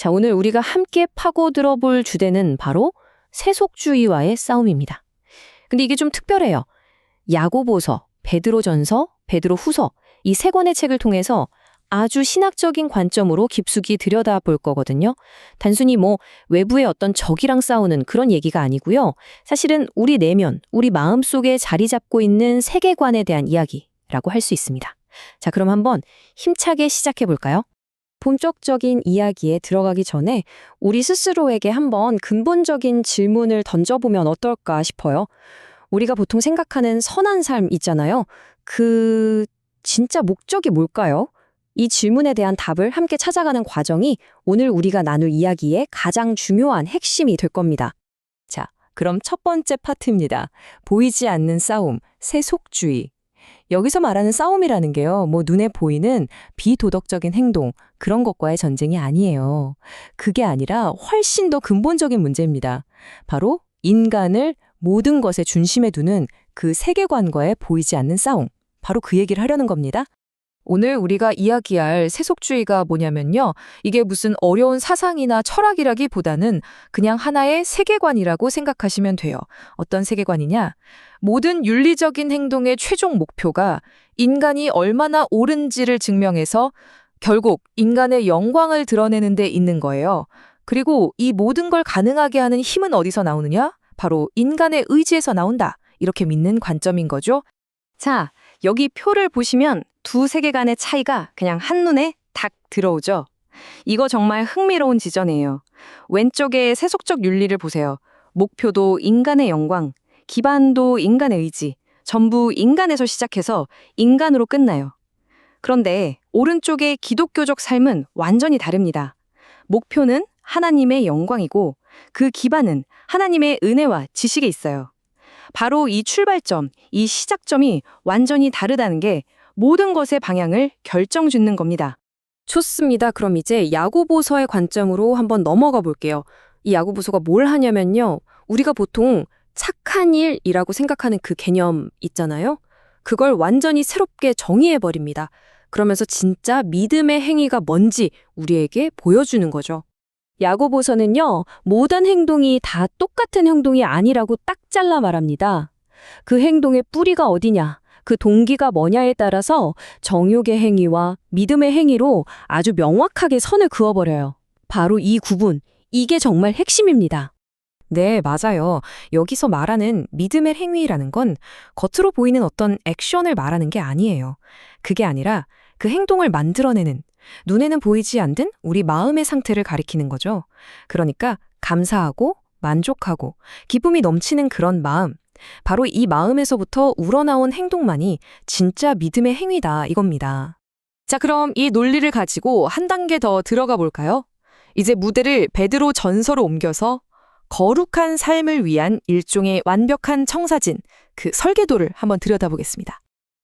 자, 오늘 우리가 함께 파고들어 볼 주제는 바로 세속주의와의 싸움입니다. 근데 이게 좀 특별해요. 야고보서, 베드로전서, 베드로후서 이 세 권의 책을 통해서 아주 신학적인 관점으로 깊숙이 들여다볼 거거든요. 단순히 외부의 어떤 적이랑 싸우는 그런 얘기가 아니고요. 사실은 우리 내면, 우리 마음속에 자리 잡고 있는 세계관에 대한 이야기라고 할 수 있습니다. 자, 그럼 한번 힘차게 시작해 볼까요? 본격적인 이야기에 들어가기 전에 우리 스스로에게 한번 근본적인 질문을 던져보면 어떨까 싶어요. 우리가 보통 생각하는 선한 삶 있잖아요. 진짜 목적이 뭘까요? 이 질문에 대한 답을 함께 찾아가는 과정이 오늘 우리가 나눌 이야기의 가장 중요한 핵심이 될 겁니다. 자, 그럼 첫 번째 파트입니다. 보이지 않는 싸움, 세속주의. 여기서 말하는 싸움이라는 게요, 눈에 보이는 비도덕적인 행동, 그런 것과의 전쟁이 아니에요. 그게 아니라 훨씬 더 근본적인 문제입니다. 바로 인간을 모든 것의 중심에 두는 그 세계관과의 보이지 않는 싸움. 바로 그 얘기를 하려는 겁니다. 오늘 우리가 이야기할 세속주의가 뭐냐면요. 이게 무슨 어려운 사상이나 철학이라기보다는 그냥 하나의 세계관이라고 생각하시면 돼요. 어떤 세계관이냐? 모든 윤리적인 행동의 최종 목표가 인간이 얼마나 옳은지를 증명해서 결국 인간의 영광을 드러내는 데 있는 거예요. 그리고 이 모든 걸 가능하게 하는 힘은 어디서 나오느냐? 바로 인간의 의지에서 나온다. 이렇게 믿는 관점인 거죠. 자, 여기 표를 보시면 두 세계관의 차이가 그냥 한눈에 딱 들어오죠. 이거 정말 흥미로운 지점이에요. 왼쪽에 세속적 윤리를 보세요. 목표도 인간의 영광, 기반도 인간의 의지, 전부 인간에서 시작해서 인간으로 끝나요. 그런데 오른쪽의 기독교적 삶은 완전히 다릅니다. 목표는 하나님의 영광이고 그 기반은 하나님의 은혜와 지식에 있어요. 바로 이 출발점, 이 시작점이 완전히 다르다는 게 모든 것의 방향을 결정짓는 겁니다. 좋습니다. 그럼 이제 야고보서의 관점으로 한번 넘어가 볼게요. 이 야고보서가 뭘 하냐면요. 우리가 보통 착한 일이라고 생각하는 그 개념 있잖아요. 그걸 완전히 새롭게 정의해버립니다. 그러면서 진짜 믿음의 행위가 뭔지 우리에게 보여주는 거죠. 야고보서는요, 모든 행동이 다 똑같은 행동이 아니라고 딱 잘라 말합니다. 그 행동의 뿌리가 어디냐, 그 동기가 뭐냐에 따라서 정욕의 행위와 믿음의 행위로 아주 명확하게 선을 그어버려요. 바로 이 구분, 이게 정말 핵심입니다. 네, 맞아요. 여기서 말하는 믿음의 행위라는 건 겉으로 보이는 어떤 액션을 말하는 게 아니에요. 그게 아니라 그 행동을 만들어내는, 눈에는 보이지 않는 우리 마음의 상태를 가리키는 거죠. 그러니까 감사하고 만족하고 기쁨이 넘치는 그런 마음, 바로 이 마음에서부터 우러나온 행동만이 진짜 믿음의 행위다 이겁니다. 자, 그럼 이 논리를 가지고 한 단계 더 들어가 볼까요? 이제 무대를 베드로 전서로 옮겨서 거룩한 삶을 위한 일종의 완벽한 청사진, 그 설계도를 한번 들여다보겠습니다.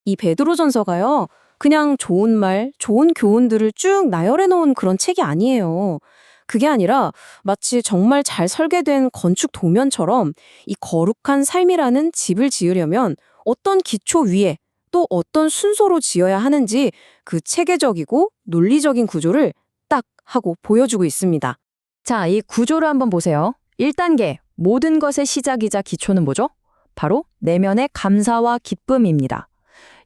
이 베드로 전서가요, 그냥 좋은 말, 좋은 교훈들을 쭉 나열해 놓은 그런 책이 아니에요. 그게 아니라 마치 정말 잘 설계된 건축 도면처럼 이 거룩한 삶이라는 집을 지으려면 어떤 기초 위에 또 어떤 순서로 지어야 하는지 그 체계적이고 논리적인 구조를 딱 하고 보여주고 있습니다. 자, 이 구조를 한번 보세요. 1단계, 모든 것의 시작이자 기초는 뭐죠? 바로 내면의 감사와 기쁨입니다.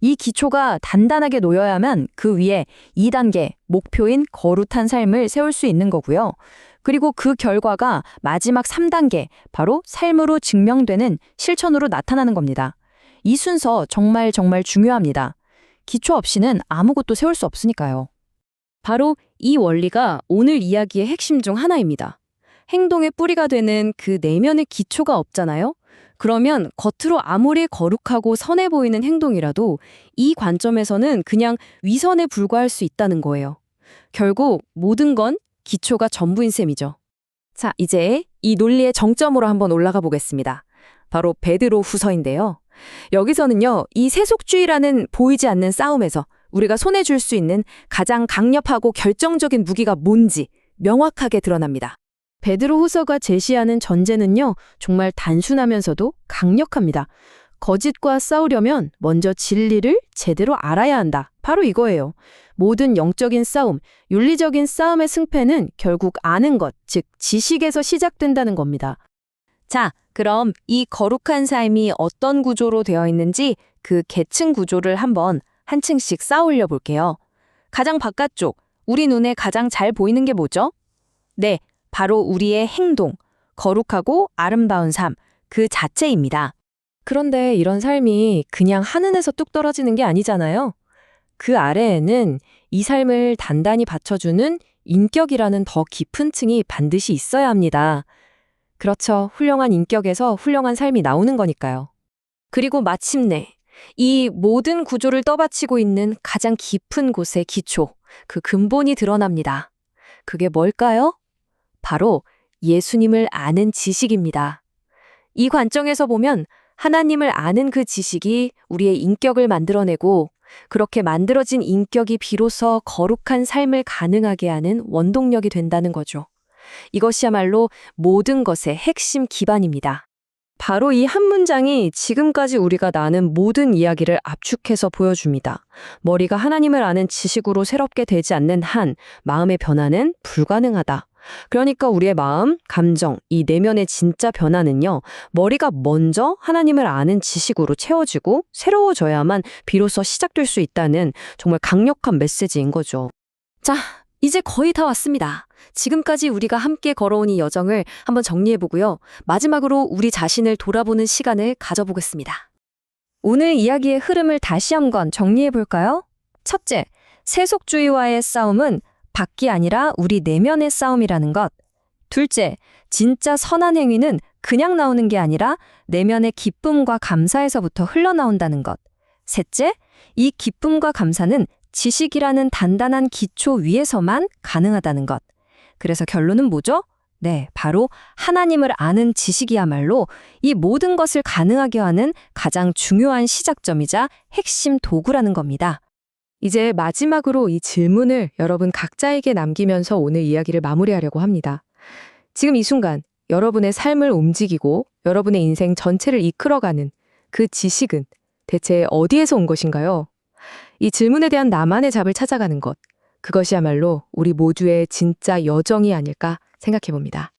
이 기초가 단단하게 놓여야만 그 위에 2단계 목표인 거룩한 삶을 세울 수 있는 거고요. 그리고 그 결과가 마지막 3단계 바로 삶으로 증명되는 실천으로 나타나는 겁니다. 이 순서 정말 중요합니다. 기초 없이는 아무것도 세울 수 없으니까요. 바로 이 원리가 오늘 이야기의 핵심 중 하나입니다. 행동의 뿌리가 되는 그 내면의 기초가 없잖아요. 그러면 겉으로 아무리 거룩하고 선해 보이는 행동이라도 이 관점에서는 그냥 위선에 불과할 수 있다는 거예요. 결국 모든 건 기초가 전부인 셈이죠. 자, 이제 이 논리의 정점으로 한번 올라가 보겠습니다. 바로 베드로 후서인데요. 여기서는요, 이 세속주의라는 보이지 않는 싸움에서 우리가 손에 줄 수 있는 가장 강력하고 결정적인 무기가 뭔지 명확하게 드러납니다. 베드로 후서가 제시하는 전제는요, 정말 단순하면서도 강력합니다. 거짓과 싸우려면 먼저 진리를 제대로 알아야 한다. 바로 이거예요. 모든 영적인 싸움, 윤리적인 싸움의 승패는 결국 아는 것, 즉 지식에서 시작된다는 겁니다. 자, 그럼 이 거룩한 삶이 어떤 구조로 되어 있는지 그 계층 구조를 한번 한 층씩 쌓아올려 볼게요. 가장 바깥쪽, 우리 눈에 가장 잘 보이는 게 뭐죠? 네, 바로 우리의 행동, 거룩하고 아름다운 삶, 그 자체입니다. 그런데 이런 삶이 그냥 하늘에서 뚝 떨어지는 게 아니잖아요. 그 아래에는 이 삶을 단단히 받쳐주는 인격이라는 더 깊은 층이 반드시 있어야 합니다. 그렇죠. 훌륭한 인격에서 훌륭한 삶이 나오는 거니까요. 그리고 마침내 이 모든 구조를 떠받치고 있는 가장 깊은 곳의 기초, 그 근본이 드러납니다. 그게 뭘까요? 바로 예수님을 아는 지식입니다. 이 관점에서 보면 하나님을 아는 그 지식이 우리의 인격을 만들어내고 그렇게 만들어진 인격이 비로소 거룩한 삶을 가능하게 하는 원동력이 된다는 거죠. 이것이야말로 모든 것의 핵심 기반입니다. 바로 이 한 문장이 지금까지 우리가 나눈 모든 이야기를 압축해서 보여줍니다. 머리가 하나님을 아는 지식으로 새롭게 되지 않는 한 마음의 변화는 불가능하다. 그러니까 우리의 마음, 감정, 이 내면의 진짜 변화는요, 머리가 먼저 하나님을 아는 지식으로 채워지고 새로워져야만 비로소 시작될 수 있다는 정말 강력한 메시지인 거죠. 자, 이제 거의 다 왔습니다. 지금까지 우리가 함께 걸어온 이 여정을 한번 정리해보고요. 마지막으로 우리 자신을 돌아보는 시간을 가져보겠습니다. 오늘 이야기의 흐름을 다시 한번 정리해볼까요? 첫째, 세속주의와의 싸움은 밖이 아니라 우리 내면의 싸움이라는 것. 둘째, 진짜 선한 행위는 그냥 나오는 게 아니라 내면의 기쁨과 감사에서부터 흘러나온다는 것. 셋째, 이 기쁨과 감사는 지식이라는 단단한 기초 위에서만 가능하다는 것. 그래서 결론은 뭐죠? 네, 바로 하나님을 아는 지식이야말로 이 모든 것을 가능하게 하는 가장 중요한 시작점이자 핵심 도구라는 겁니다. 이제 마지막으로 이 질문을 여러분 각자에게 남기면서 오늘 이야기를 마무리하려고 합니다. 지금 이 순간 여러분의 삶을 움직이고 여러분의 인생 전체를 이끌어가는 그 지식은 대체 어디에서 온 것인가요? 이 질문에 대한 나만의 답을 찾아가는 것, 그것이야말로 우리 모두의 진짜 여정이 아닐까 생각해 봅니다.